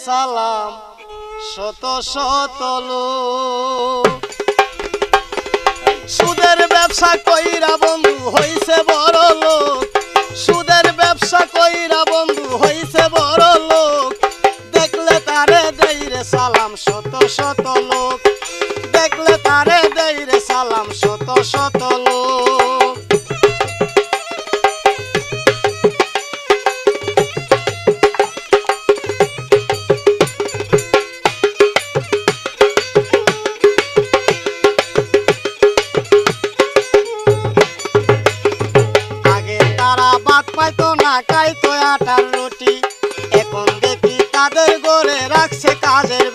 সালাম শত শত লোক। সুদের ব্যবসা কইরা বন্ধু হইছে বড় লোক, সুদের ব্যবসা কইরা বন্ধু হইছে বড় লোক। দেখলে তারে দেই রে সালাম শত শত লোক, দেখলে তারে দেই রে সালাম শত শত লোক। পাইতো না খাইতো আটার রুটি, এখন দেখি তাদের ঘরে রাখছে কাজের